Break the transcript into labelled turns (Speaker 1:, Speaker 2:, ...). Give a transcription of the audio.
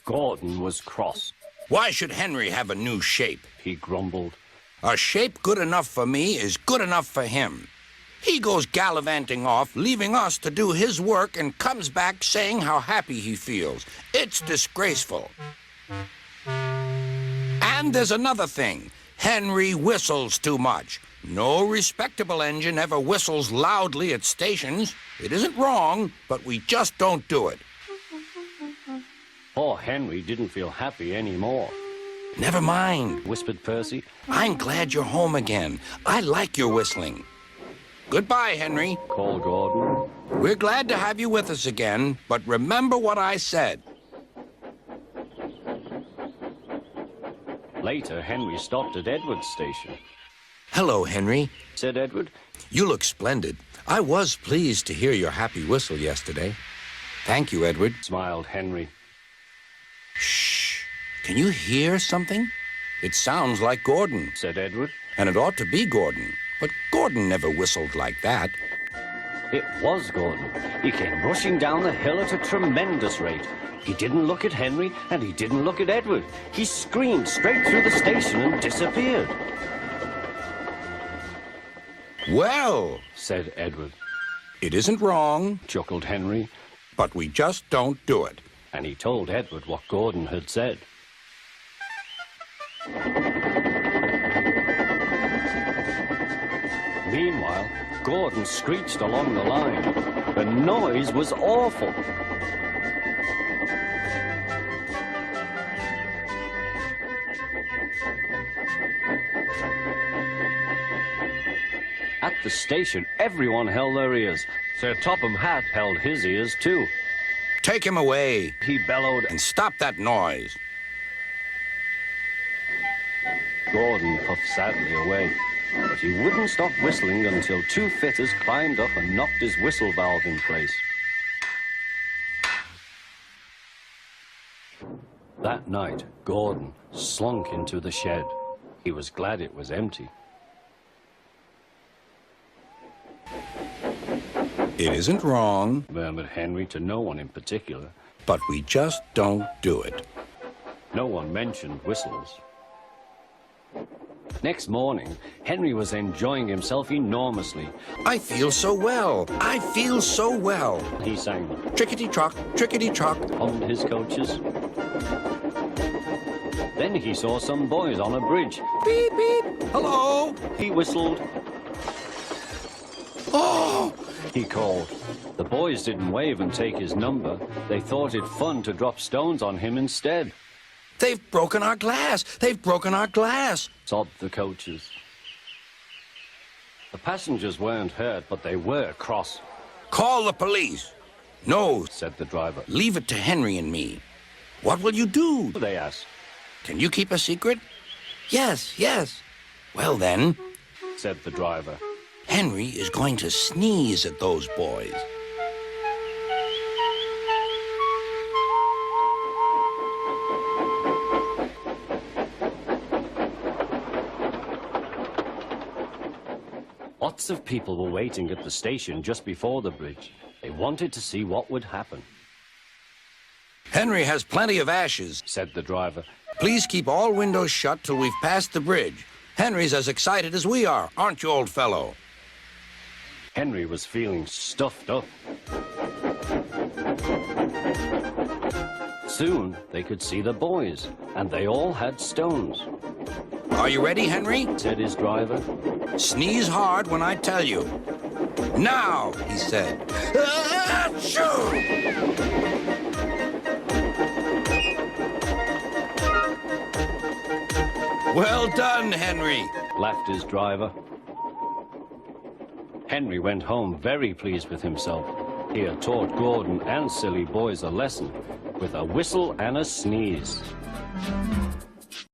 Speaker 1: Gordon was cross.
Speaker 2: Why should Henry have a new shape?
Speaker 1: He grumbled.
Speaker 2: A shape good enough for me is good enough for him. He goes gallivanting off, leaving us to do his work, and comes back saying how happy he feels. It's disgraceful. And there's another thing. Henry whistles too much. No respectable engine ever whistles loudly at stations. It isn't wrong, but we just don't do it.
Speaker 1: Poor Henry didn't feel happy anymore.
Speaker 2: Never mind,
Speaker 1: Whispered Percy.
Speaker 2: I'm glad you're home again. I like your whistling. Goodbye, Henry.
Speaker 1: Called Gordon.
Speaker 2: We're glad to have you with us again, but remember what I said.
Speaker 1: Later, Henry stopped at Edward's station.
Speaker 2: Hello, Henry,
Speaker 1: Said Edward.
Speaker 2: You look splendid. I was pleased to hear your happy whistle yesterday. Thank you, Edward.
Speaker 1: Smiled Henry.
Speaker 2: Shh. Can you hear something? It sounds like Gordon,
Speaker 1: Said Edward.
Speaker 2: and it ought to be Gordon. But Gordon never whistled like that.
Speaker 1: It was Gordon. He came rushing down the hill at a tremendous rate. He didn't look at Henry, and he didn't look at Edward. He screamed straight through the station and disappeared.
Speaker 2: Well,
Speaker 1: Said Edward.
Speaker 2: it isn't wrong,
Speaker 1: Chuckled Henry,
Speaker 2: but we just don't do it.
Speaker 1: and he told Edward what Gordon had said. Meanwhile, Gordon screeched along the line. The noise was awful. At the station, everyone held their ears. Sir Topham Hatt held his ears too.
Speaker 2: Take him away
Speaker 1: He bellowed,
Speaker 2: and stop that noise.
Speaker 1: Gordon puffed sadly away, but he wouldn't stop whistling until two fitters climbed up and knocked his whistle valve in place. That night, Gordon slunk into the shed. He was glad it was empty.
Speaker 2: It isn't wrong,
Speaker 1: Murmured Henry to no one in particular.
Speaker 2: but we just don't do it.
Speaker 1: No one mentioned whistles. Next morning, Henry was enjoying himself enormously.
Speaker 2: I feel so well. I feel so well.
Speaker 1: He sang,
Speaker 2: Trickety-trock, trickety-trock.
Speaker 1: hummed his coaches. Then he saw some boys on a bridge.
Speaker 2: Beep, beep. Hello.
Speaker 1: He whistled.
Speaker 2: Oh,
Speaker 1: He called. The boys didn't wave and take his number. They thought it fun to drop stones on him instead.
Speaker 2: they've broken our glass. They've broken our glass.
Speaker 1: Sobbed the coaches. The passengers weren't hurt, but they were cross,
Speaker 2: Call the police. No,
Speaker 1: said the driver.
Speaker 2: leave it to Henry and me. What will you do?
Speaker 1: They asked,
Speaker 2: Can you keep a secret? Yes, yes. Well then,
Speaker 1: said the driver.
Speaker 2: Henry is going to sneeze at those boys.
Speaker 1: Lots of people were waiting at the station just before the bridge. They wanted to see what would happen,
Speaker 2: Henry has plenty of ashes.
Speaker 1: said the driver.
Speaker 2: Please keep all windows shut till we've passed the bridge. Henry's as excited as we are, aren't you, old fellow?
Speaker 1: Henry was feeling stuffed up. Soon they could see the boys, and they all had stones,
Speaker 2: Are you ready, Henry?
Speaker 1: said his driver.
Speaker 2: Sneeze hard when I tell you. Now, he said. Achoo! Well done, Henry.
Speaker 1: Laughed his driver. Henry went home very pleased with himself. He had taught Gordon and silly boys a lesson with a whistle and a sneeze.